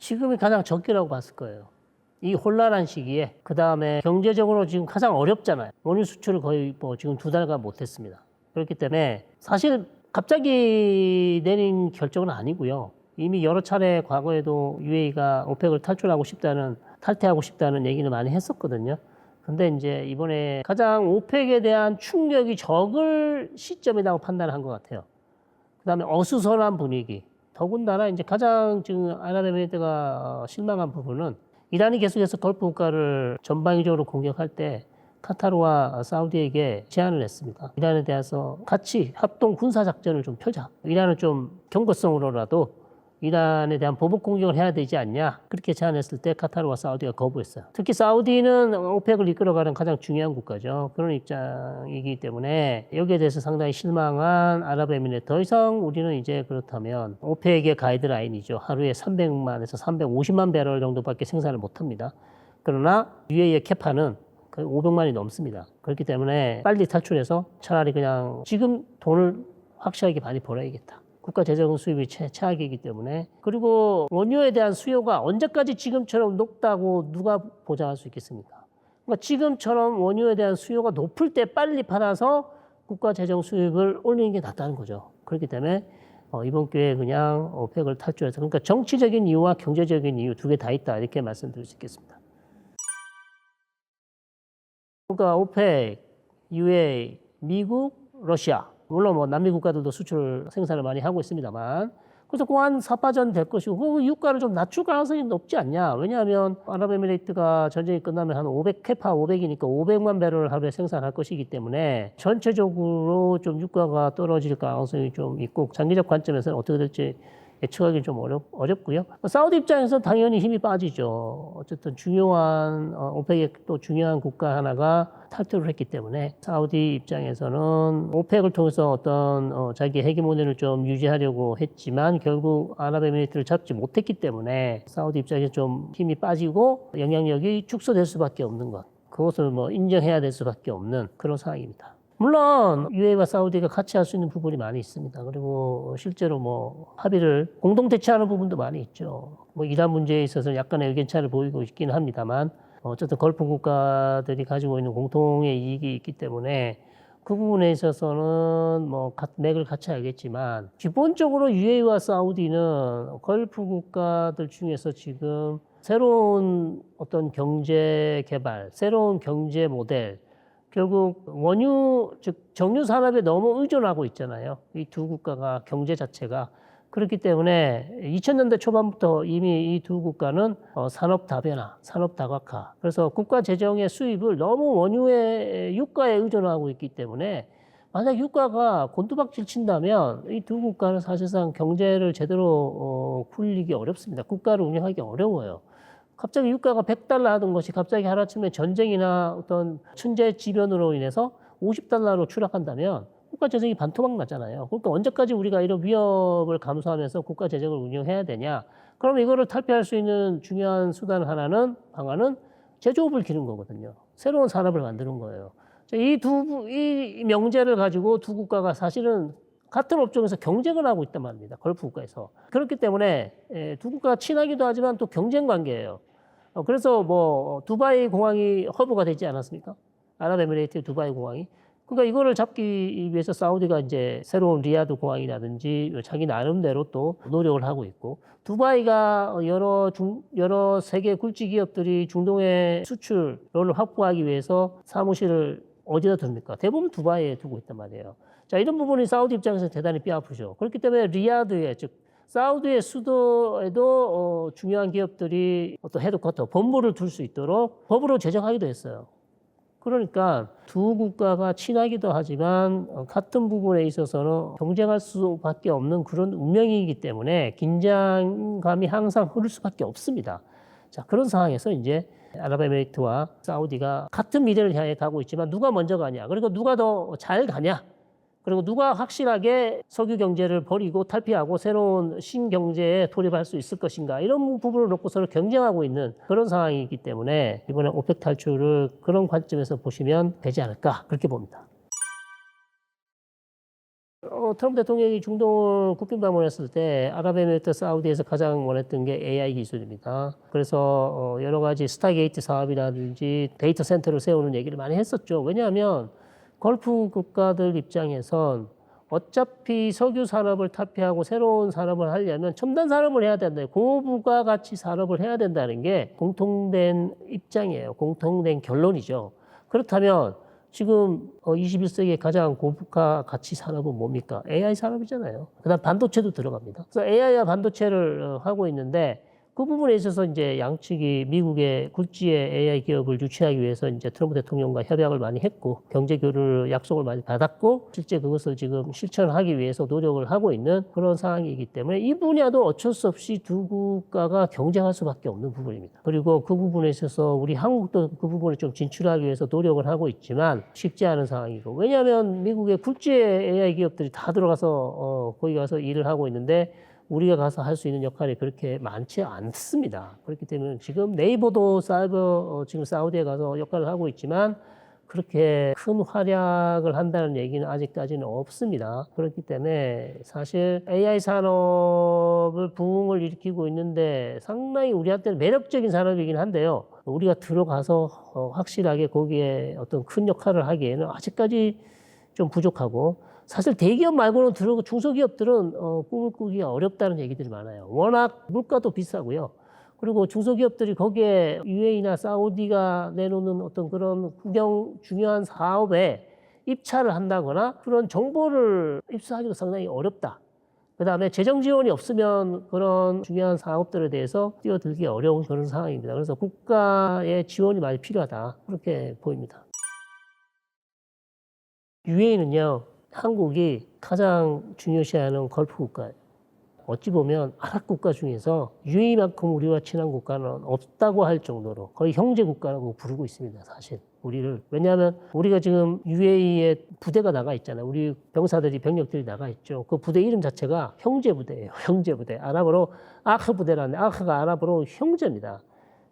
지금이 가장 적기라고 봤을 거예요. 이 혼란한 시기에 그 다음에 경제적으로 지금 가장 어렵잖아요. 원유 수출을 거의 뭐 지금 2달간 못했습니다. 그렇기 때문에 사실 갑자기 내린 결정은 아니고요. 이미 여러 차례 과거에도 UAE가 오펙을 탈퇴하고 싶다는 얘기는 많이 했었거든요. 근데 이제 이번에 가장 오펙에 대한 충격이 적을 시점이라고 판단한 것 같아요. 그 다음에 어수선한 분위기. 더군다나 이제 가장 지금 아랍에미리트가 실망한 부분은 이란이 계속해서 걸프 국가를 전방위적으로 공격할 때 카타르와 사우디에게 제안을 했습니다. 이란에 대해서 같이 합동 군사작전을 좀 펴자. 이란은 좀 경고성으로라도 이란에 대한 보복 공격을 해야 되지 않냐. 그렇게 제안했을 때 카타르와 사우디가 거부했어요. 특히 사우디는 오펙을 이끌어가는 가장 중요한 국가죠. 그런 입장이기 때문에 여기에 대해서 상당히 실망한 아랍에미리트. 더 이상 우리는 이제 그렇다면 오펙의 가이드라인이죠. 하루에 300만에서 350만 배럴 정도밖에 생산을 못합니다. 그러나 UAE의 캐파는 거의 500만이 넘습니다. 그렇기 때문에 빨리 탈출해서 차라리 그냥 지금 돈을 확실하게 많이 벌어야겠다. 국가 재정 수입이 최악이기 때문에. 그리고 원유에 대한 수요가 언제까지 지금처럼 높다고 누가 보장할 수 있겠습니까? 그러니까 지금처럼 원유에 대한 수요가 높을 때 빨리 팔아서 국가 재정 수입을 올리는 게 낫다는 거죠. 그렇기 때문에 이번 기회에 그냥 오펙을 탈출해서, 그러니까 정치적인 이유와 경제적인 이유 두 개 다 있다, 이렇게 말씀드릴 수 있겠습니다. 그러니까 오펙, UAE, 미국, 러시아, 물론 뭐 남미 국가들도 수출 생산을 많이 하고 있습니다만, 그래서 그한 4파전 될 것이고, 그 유가를 좀 낮출 가능성이 높지 않냐. 왜냐하면 아랍에미레이트가 전쟁이 끝나면 한 500, 캐파 500이니까 500만 배럴을 하루에 생산할 것이기 때문에 전체적으로 좀 유가가 떨어질 가능성이 좀 있고, 장기적 관점에서는 어떻게 될지 예측하기 좀 어렵고요. 사우디 입장에서 당연히 힘이 빠지죠. 어쨌든 중요한 오펙의 또 중요한 국가 하나가 탈퇴를 했기 때문에 사우디 입장에서는 오펙을 통해서 어떤 자기 헤게모니를 좀 유지하려고 했지만 결국 아랍에미리트를 잡지 못했기 때문에 사우디 입장에서 좀 힘이 빠지고 영향력이 축소될 수밖에 없는 것. 그것을 뭐 인정해야 될 수밖에 없는 그런 상황입니다. 물론 UAE와 사우디가 같이 할 수 있는 부분이 많이 있습니다. 그리고 실제로 뭐 합의를 공동 대처하는 부분도 많이 있죠. 뭐 이란 문제에 있어서 약간의 의견 차를 보이고 있긴 합니다만 어쨌든 걸프 국가들이 가지고 있는 공통의 이익이 있기 때문에 그 부분에 있어서는 뭐 맥을 같이 알겠지만 기본적으로 UAE와 사우디는 걸프 국가들 중에서 지금 새로운 어떤 경제 개발, 새로운 경제 모델, 결국 원유, 즉 정유 산업에 너무 의존하고 있잖아요. 이 두 국가가 경제 자체가. 그렇기 때문에 2000년대 초반부터 이미 이 두 국가는 산업 다변화, 산업 다각화. 그래서 국가 재정의 수입을 너무 원유의 유가에 의존하고 있기 때문에 만약 유가가 곤두박질 친다면 이 두 국가는 사실상 경제를 제대로 굴리기 어렵습니다. 국가를 운영하기 어려워요. 갑자기 유가가 100달러 하던 것이 갑자기 하루아침에 전쟁이나 어떤 천재지변으로 인해서 50달러로 추락한다면 국가 재정이 반토막 나잖아요. 그러니까 언제까지 우리가 이런 위협을 감수하면서 국가 재정을 운영해야 되냐? 그럼 이거를 탈피할 수 있는 중요한 수단 하나는, 방안은 제조업을 기르는 거거든요. 새로운 산업을 만드는 거예요. 이 명제를 가지고 두 국가가 사실은 같은 업종에서 경쟁을 하고 있단 말입니다. 걸프 국가에서. 그렇기 때문에 두 국가가 친하기도 하지만 또 경쟁 관계예요. 그래서 뭐 두바이 공항이 허브가 되지 않았습니까? 아랍에미레이트 두바이 공항이. 그러니까 이거를 잡기 위해서 사우디가 이제 새로운 리야드 공항이라든지 자기 나름대로 또 노력을 하고 있고, 두바이가 여러 세계 굴지 기업들이 중동의 수출을 확보하기 위해서 사무실을 어디다 둡니까? 대부분 두바이에 두고 있단 말이에요. 자, 이런 부분이 사우디 입장에서 대단히 뼈아프죠. 그렇기 때문에 리야드에, 즉 사우디의 수도에도 중요한 기업들이 어떤 헤드쿼터, 본부를 둘 수 있도록 법으로 제정하기도 했어요. 그러니까 두 국가가 친하기도 하지만 같은 부분에 있어서는 경쟁할 수밖에 없는 그런 운명이기 때문에 긴장감이 항상 흐를 수밖에 없습니다. 자, 그런 상황에서 이제 아랍에미리트와 사우디가 같은 미래를 향해 가고 있지만 누가 먼저 가냐, 그리고 누가 더 잘 가냐, 그리고 누가 확실하게 석유 경제를 버리고 탈피하고 새로운 신경제에 돌입할 수 있을 것인가, 이런 부분을 놓고 서로 경쟁하고 있는 그런 상황이기 때문에 이번에 오펙 탈출을 그런 관점에서 보시면 되지 않을까, 그렇게 봅니다. 트럼프 대통령이 중동을 국빈 방문했을 때 아랍에미리트 사우디에서 가장 원했던 게 AI 기술입니다. 그래서 여러 가지 스타게이트 사업이라든지 데이터 센터를 세우는 얘기를 많이 했었죠. 왜냐하면 걸프 국가들 입장에선 어차피 석유 산업을 탈피하고 새로운 산업을 하려면 첨단 산업을 해야 된다. 고부가 가치 산업을 해야 된다는 게 공통된 입장이에요. 공통된 결론이죠. 그렇다면 지금 21세기의 가장 고부가 가치 산업은 뭡니까? AI 산업이잖아요. 그다음 반도체도 들어갑니다. 그래서 AI와 반도체를 하고 있는데 그 부분에 있어서 이제 양측이 미국의 굴지의 AI 기업을 유치하기 위해서 이제 트럼프 대통령과 협약을 많이 했고 경제 교류 약속을 많이 받았고 실제 그것을 지금 실천하기 위해서 노력을 하고 있는 그런 상황이기 때문에 이 분야도 어쩔 수 없이 두 국가가 경쟁할 수밖에 없는 부분입니다. 그리고 그 부분에 있어서 우리 한국도 그 부분을 좀 진출하기 위해서 노력을 하고 있지만 쉽지 않은 상황이고 왜냐하면 미국의 굴지의 AI 기업들이 다 들어가서 거기 가서 일을 하고 있는데 우리가 가서 할 수 있는 역할이 그렇게 많지 않습니다. 그렇기 때문에 지금 네이버도 지금 사우디에 가서 역할을 하고 있지만 그렇게 큰 활약을 한다는 얘기는 아직까지는 없습니다. 그렇기 때문에 사실 AI 산업을 부흥을 일으키고 있는데 상당히 우리한테는 매력적인 산업이긴 한데요. 우리가 들어가서 확실하게 거기에 어떤 큰 역할을 하기에는 아직까지 좀 부족하고 사실 대기업 말고는 중소기업들은 꿈을 꾸기가 어렵다는 얘기들이 많아요. 워낙 물가도 비싸고요. 그리고 중소기업들이 거기에 UAE나 사우디가 내놓는 어떤 그런 중요한 사업에 입찰을 한다거나 그런 정보를 입수하기도 상당히 어렵다. 그다음에 재정 지원이 없으면 그런 중요한 사업들에 대해서 뛰어들기 어려운 그런 상황입니다. 그래서 국가의 지원이 많이 필요하다. 그렇게 보입니다. UAE는요. 한국이 가장 중요시하는 걸프 국가예요. 어찌 보면 아랍 국가 중에서 UAE만큼 우리와 친한 국가는 없다고 할 정도로 거의 형제 국가라고 부르고 있습니다. 사실 우리를. 왜냐하면 우리가 지금 UAE에 부대가 나가 있잖아요. 우리 병력들이 나가 있죠. 그 부대 이름 자체가 형제 부대예요. 형제 부대. 아랍어로 아흐 부대라는데 아흐가 아랍어로 형제입니다.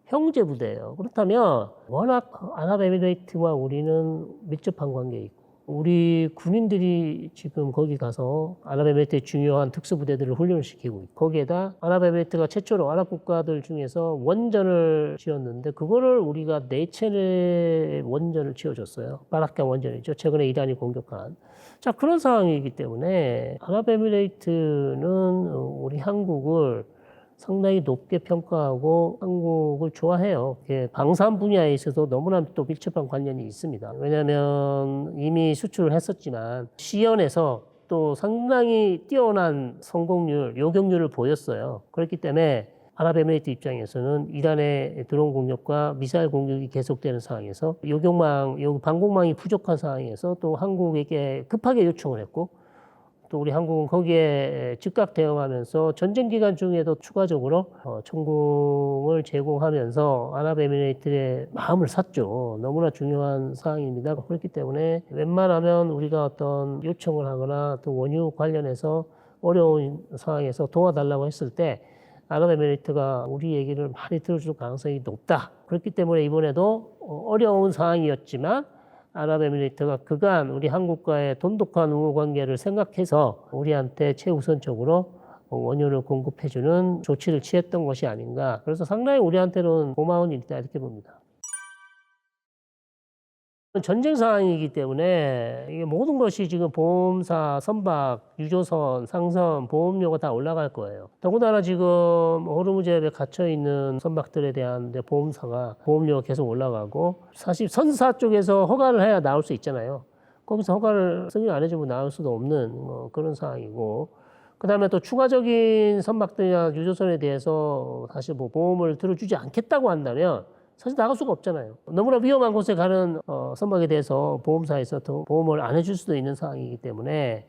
형제 부대예요. 그렇다면 워낙 아랍에미레이트와 우리는 밀접한 관계에 있고 우리 군인들이 지금 거기 가서 아랍에미리트의 중요한 특수부대들을 훈련을 시키고 있고 거기에다 아랍에미리트가 최초로 아랍 국가들 중에서 원전을 지었는데 그거를 우리가 4차례 원전을 지어줬어요. 바라카 원전이죠. 최근에 이란이 공격한. 자, 그런 상황이기 때문에 아랍에미리트는 우리 한국을 상당히 높게 평가하고 한국을 좋아해요. 방산 분야에 있어서 너무나 또 밀접한 관련이 있습니다. 왜냐하면 이미 수출을 했었지만 시연에서 또 상당히 뛰어난 성공률, 요격률을 보였어요. 그렇기 때문에 아랍에미리트 입장에서는 이란의 드론 공격과 미사일 공격이 계속되는 상황에서 방공망이 부족한 상황에서 또 한국에게 급하게 요청을 했고 또 우리 한국은 거기에 즉각 대응하면서 전쟁 기간 중에도 추가적으로 천궁을 제공하면서 아랍에미레이트의 마음을 샀죠. 너무나 중요한 사항입니다. 그렇기 때문에 웬만하면 우리가 어떤 요청을 하거나 또 원유 관련해서 어려운 상황에서 도와달라고 했을 때 아랍에미레이트가 우리 얘기를 많이 들어줄 가능성이 높다. 그렇기 때문에 이번에도 어려운 상황이었지만 아랍에미리트가 그간 우리 한국과의 돈독한 우호 관계를 생각해서 우리한테 최우선적으로 원유를 공급해주는 조치를 취했던 것이 아닌가. 그래서 상당히 우리한테는 고마운 일이다 이렇게 봅니다. 전쟁 상황이기 때문에 이게 모든 것이 지금 보험사, 선박, 유조선, 상선, 보험료가 다 올라갈 거예요. 더군다나 지금 호르무즈에 갇혀 있는 선박들에 대한 보험료가 계속 올라가고 사실 선사 쪽에서 허가를 해야 나올 수 있잖아요. 거기서 허가를 승인 안 해주면 나올 수도 없는 그런 상황이고 그 다음에 또 추가적인 선박들이나 유조선에 대해서 사실 보험을 들어주지 않겠다고 한다면 사실 나갈 수가 없잖아요. 너무나 위험한 곳에 가는 선박에 대해서 보험사에서 더 보험을 안 해줄 수도 있는 상황이기 때문에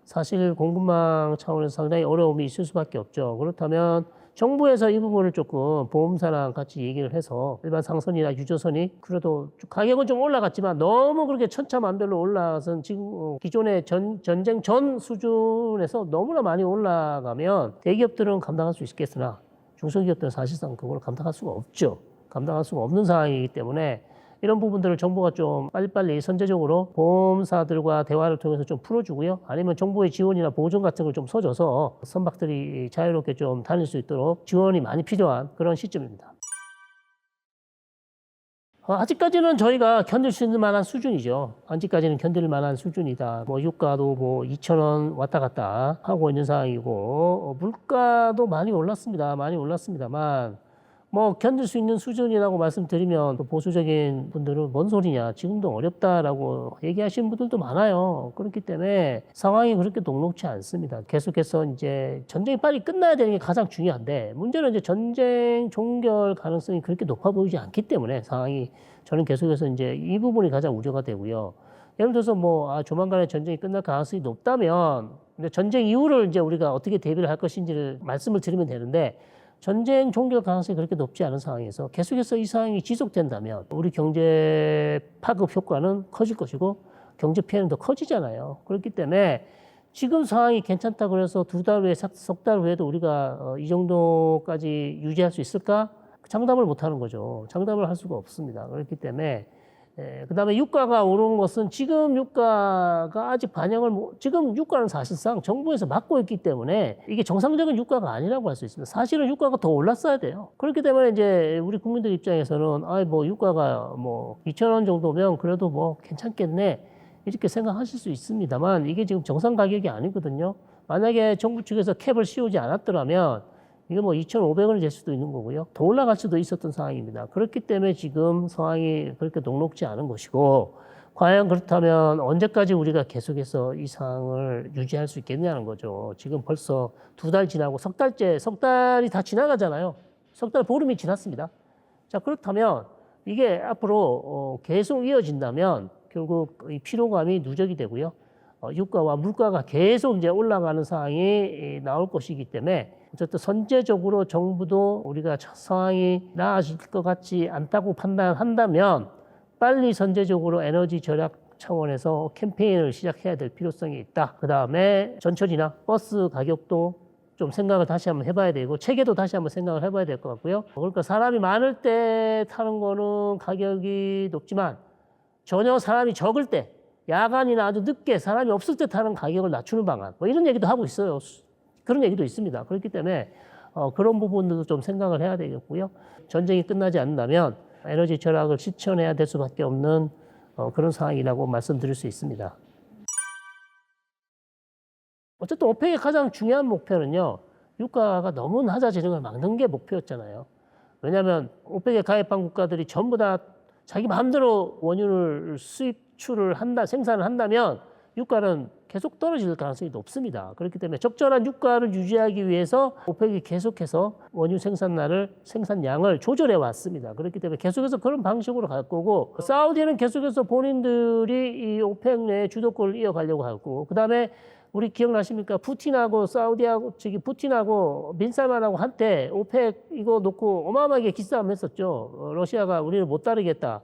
사실 공급망 차원에서 상당히 어려움이 있을 수밖에 없죠. 그렇다면 정부에서 이 부분을 조금 보험사랑 같이 얘기를 해서 일반 상선이나 유조선이 그래도 가격은 좀 올라갔지만 너무 그렇게 천차만별로 올라가서 지금 기존의 전쟁 전 수준에서 너무나 많이 올라가면 대기업들은 감당할 수 있겠으나 중소기업들은 사실상 그걸 감당할 수가 없죠. 감당할 수가 없는 상황이기 때문에 이런 부분들을 정부가 좀 빨리빨리 선제적으로 보험사들과 대화를 통해서 좀 풀어주고요. 아니면 정부의 지원이나 보조금 같은 걸 좀 써줘서 선박들이 자유롭게 좀 다닐 수 있도록 지원이 많이 필요한 그런 시점입니다. 아직까지는 저희가 견딜 수 있는 만한 수준이죠. 아직까지는 견딜 만한 수준이다. 뭐 유가도 뭐 2,000원 왔다 갔다 하고 있는 상황이고 물가도 많이 올랐습니다. 많이 올랐습니다만 뭐 견딜 수 있는 수준이라고 말씀드리면 또 보수적인 분들은 뭔 소리냐, 지금도 어렵다라고 얘기하시는 분들도 많아요. 그렇기 때문에 상황이 그렇게 녹록지 않습니다. 계속해서 이제 전쟁이 빨리 끝나야 되는 게 가장 중요한데 문제는 이제 전쟁 종결 가능성이 그렇게 높아 보이지 않기 때문에 상황이 저는 계속해서 이제 이 부분이 가장 우려가 되고요. 예를 들어서 뭐 조만간에 전쟁이 끝날 가능성이 높다면 전쟁 이후를 이제 우리가 어떻게 대비를 할 것인지를 말씀을 드리면 되는데 전쟁 종결 가능성이 그렇게 높지 않은 상황에서 계속해서 이 상황이 지속된다면 우리 경제 파급 효과는 커질 것이고 경제 피해는 더 커지잖아요. 그렇기 때문에 지금 상황이 괜찮다 그래서 2달 후에, 석 달 후에도 우리가 이 정도까지 유지할 수 있을까? 장담을 못 하는 거죠. 장담을 할 수가 없습니다. 그렇기 때문에 그다음에 유가가 오른 것은 지금 유가가 아직 반영을 지금 유가는 사실상 정부에서 막고 있기 때문에 이게 정상적인 유가가 아니라고 할 수 있습니다. 사실은 유가가 더 올랐어야 돼요. 그렇기 때문에 이제 우리 국민들 입장에서는 뭐 유가가 뭐 2,000원 정도면 그래도 뭐 괜찮겠네 이렇게 생각하실 수 있습니다만 이게 지금 정상 가격이 아니거든요. 만약에 정부 측에서 캡을 씌우지 않았더라면 이게 뭐 2,500원이 될 수도 있는 거고요. 더 올라갈 수도 있었던 상황입니다. 그렇기 때문에 지금 상황이 그렇게 녹록지 않은 것이고 과연 그렇다면 언제까지 우리가 계속해서 이 상황을 유지할 수 있겠냐는 거죠. 지금 벌써 2달 지나고 석 달이 다 지나가잖아요. 석 달 보름이 지났습니다. 자, 그렇다면 이게 앞으로 계속 이어진다면 결국 이 피로감이 누적이 되고요. 유가와 물가가 계속 이제 올라가는 상황이 나올 것이기 때문에 어쨌든 선제적으로 정부도 우리가 상황이 나아질 것 같지 않다고 판단한다면 빨리 선제적으로 에너지 절약 차원에서 캠페인을 시작해야 될 필요성이 있다. 그 다음에 전철이나 버스 가격도 좀 생각을 다시 한번 해봐야 되고 체계도 다시 한번 생각을 해봐야 될 것 같고요. 그러니까 사람이 많을 때 타는 거는 가격이 높지만 전혀 사람이 적을 때 야간이나 아주 늦게 사람이 없을 때 타는 가격을 낮추는 방안 뭐 이런 얘기도 하고 있어요. 그런 얘기도 있습니다. 그렇기 때문에 그런 부분들도 좀 생각을 해야 되겠고요. 전쟁이 끝나지 않는다면 에너지 절약을 실천해야 될 수밖에 없는 그런 상황이라고 말씀드릴 수 있습니다. 어쨌든 오펙의 가장 중요한 목표는요. 유가가 너무 낮아지는 걸 막는 게 목표였잖아요. 왜냐하면 오펙에 가입한 국가들이 전부 다 자기 마음대로 원유를 수입출을 생산을 한다면 유가는 계속 떨어질 가능성이 높습니다. 그렇기 때문에 적절한 유가를 유지하기 위해서 오펙이 계속해서 원유 생산량을 조절해 왔습니다. 그렇기 때문에 계속해서 그런 방식으로 갈 거고 사우디는 계속해서 본인들이 이 오펙 내 주도권을 이어가려고 하고 그다음에 우리 기억나십니까? 푸틴하고 빈살만하고 한때 오펙 이거 놓고 어마어마하게 기싸움 했었죠. 러시아가 우리를 못 따르겠다.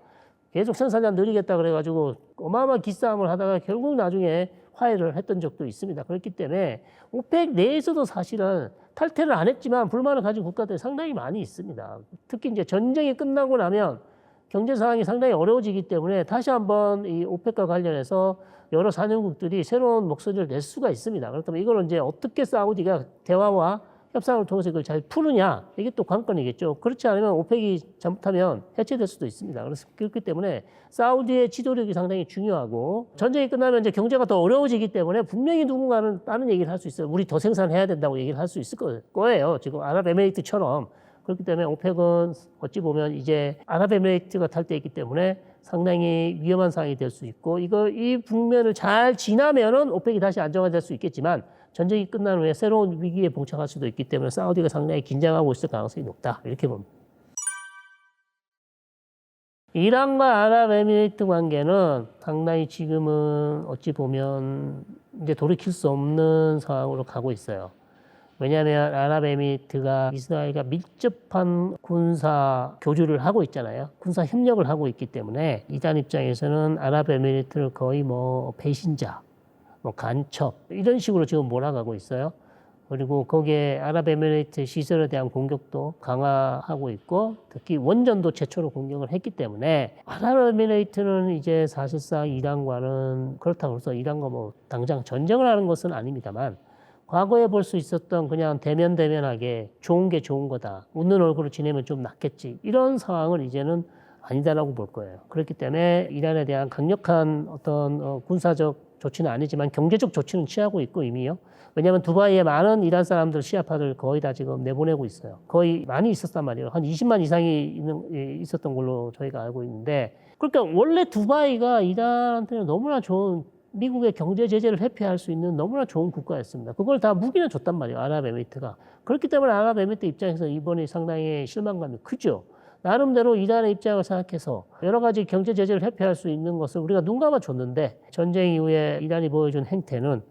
계속 생산량 늘리겠다 그래가지고 어마어마한 기싸움을 하다가 결국 나중에 화해를 했던 적도 있습니다. 그렇기 때문에 오펙 내에서도 사실은 탈퇴를 안 했지만 불만을 가진 국가들이 상당히 많이 있습니다. 특히 이제 전쟁이 끝나고 나면 경제 상황이 상당히 어려워지기 때문에 다시 한번 이 오펙과 관련해서 여러 산유국들이 새로운 목소리를 낼 수가 있습니다. 그렇다면 이걸 이제 어떻게 사우디가 대화와 협상을 통해서 이걸 잘 푸느냐 이게 또 관건이겠죠. 그렇지 않으면 오펙이 잘못하면 해체될 수도 있습니다. 그래서 그렇기 때문에 사우디의 지도력이 상당히 중요하고 전쟁이 끝나면 이제 경제가 더 어려워지기 때문에 분명히 누군가는 다른 얘기를 할 수 있어요. 우리 더 생산해야 된다고 얘기를 할 수 있을 거예요. 지금 아랍에미리트처럼. 그렇기 때문에 오펙은 어찌 보면 이제 아랍에미리트가 탈 때 있기 때문에 상당히 위험한 상황이 될 수 있고 이 국면을 잘 지나면은 오펙이 다시 안정화될 수 있겠지만 전쟁이 끝난 후에 새로운 위기에 봉착할 수도 있기 때문에 사우디가 상당히 긴장하고 있을 가능성이 높다. 이렇게 봅니다. 이란과 아랍에미리트 관계는 상당히 지금은 어찌 보면 이제 돌이킬 수 없는 상황으로 가고 있어요. 왜냐하면 아랍에미리트가 이스라엘과 밀접한 군사 교류를 하고 있잖아요. 군사 협력을 하고 있기 때문에 이란 입장에서는 아랍에미리트를 거의 뭐 배신자, 뭐 간첩 이런 식으로 지금 몰아가고 있어요. 그리고 거기에 아랍에미레이트 시설에 대한 공격도 강화하고 있고 특히 원전도 최초로 공격을 했기 때문에 아랍에미레이트는 이제 사실상 이란과는 그렇다고 해서 이란과 뭐 당장 전쟁을 하는 것은 아닙니다만 과거에 볼 수 있었던 그냥 대면대면하게 좋은 게 좋은 거다. 웃는 얼굴을 지내면 좀 낫겠지. 이런 상황은 이제는 아니다라고 볼 거예요. 그렇기 때문에 이란에 대한 강력한 어떤 군사적 조치는 아니지만 경제적 조치는 취하고 있고 이미요. 왜냐하면 두바이에 많은 이란 사람들 시아파들 거의 다 지금 내보내고 있어요. 거의 많이 있었단 말이에요. 한 20만 이상이 있었던 걸로 저희가 알고 있는데 그러니까 원래 두바이가 이란한테는 너무나 좋은 미국의 경제 제재를 회피할 수 있는 너무나 좋은 국가였습니다. 그걸 다 무기나 줬단 말이에요. 아랍에미리트가. 그렇기 때문에 아랍에미리트 입장에서 이번에 상당히 실망감이 크죠. 나름대로 이란의 입장을 생각해서 여러 가지 경제 제재를 회피할 수 있는 것을 우리가 눈 감아 줬는데 전쟁 이후에 이란이 보여준 행태는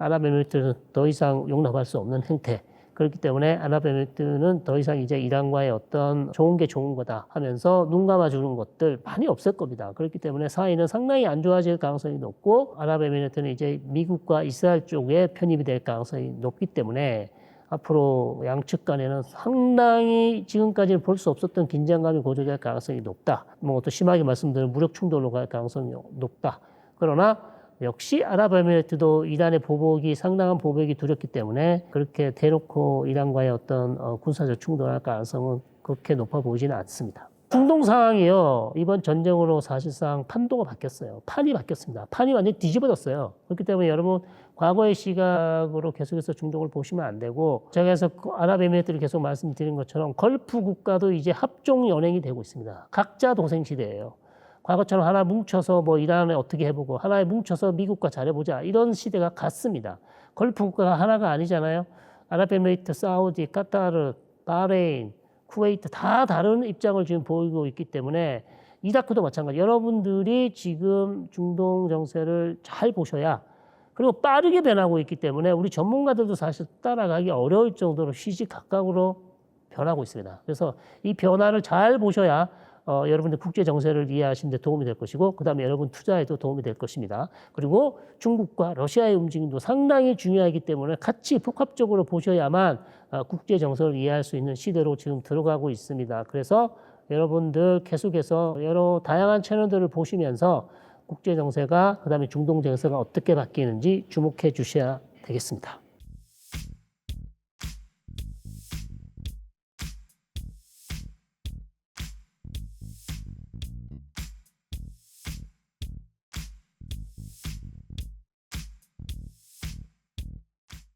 아랍에미리트는 더 이상 용납할 수 없는 행태. 그렇기 때문에 아랍에미리트는 더 이상 이제 이란과의 어떤 좋은 게 좋은 거다 하면서 눈 감아주는 것들 많이 없을 겁니다. 그렇기 때문에 사이는 상당히 안 좋아질 가능성이 높고 아랍에미리트는 이제 미국과 이스라엘 쪽에 편입이 될 가능성이 높기 때문에 앞으로 양측 간에는 상당히 지금까지는 볼 수 없었던 긴장감이 고조될 가능성이 높다. 뭐 또 심하게 말씀드리면 무력 충돌로 갈 가능성이 높다. 그러나 역시 아랍에미리트도 이란의 보복이 상당한 보복이 두렵기 때문에 그렇게 대놓고 이란과의 어떤 군사적 충돌할 가능성은 그렇게 높아 보이지는 않습니다. 중동 상황이요. 이번 전쟁으로 사실상 판도가 바뀌었어요. 판이 바뀌었습니다. 판이 완전히 뒤집어졌어요. 그렇기 때문에 여러분 과거의 시각으로 계속해서 중동을 보시면 안 되고 제가 해서 아랍에미리트를 계속 말씀드린 것처럼 걸프 국가도 이제 합종 연행이 되고 있습니다. 각자 도생 시대예요. 과거처럼 하나 뭉쳐서 뭐 이란에 어떻게 해보고 하나에 뭉쳐서 미국과 잘해보자 이런 시대가 갔습니다. 걸프 국가가 하나가 아니잖아요. 아랍에미리트, 사우디, 카타르, 바레인, 쿠웨이트 다 다른 입장을 지금 보이고 있기 때문에 이라크도 마찬가지. 여러분들이 지금 중동 정세를 잘 보셔야 그리고 빠르게 변하고 있기 때문에 우리 전문가들도 사실 따라가기 어려울 정도로 시시각각으로 변하고 있습니다. 그래서 이 변화를 잘 보셔야 여러분들 국제 정세를 이해하시는 데 도움이 될 것이고 그다음에 여러분 투자에도 도움이 될 것입니다. 그리고 중국과 러시아의 움직임도 상당히 중요하기 때문에 같이 복합적으로 보셔야만 국제 정세를 이해할 수 있는 시대로 지금 들어가고 있습니다. 그래서 여러분들 계속해서 여러 다양한 채널들을 보시면서 국제 정세가 그다음에 중동 정세가 어떻게 바뀌는지 주목해 주셔야 되겠습니다.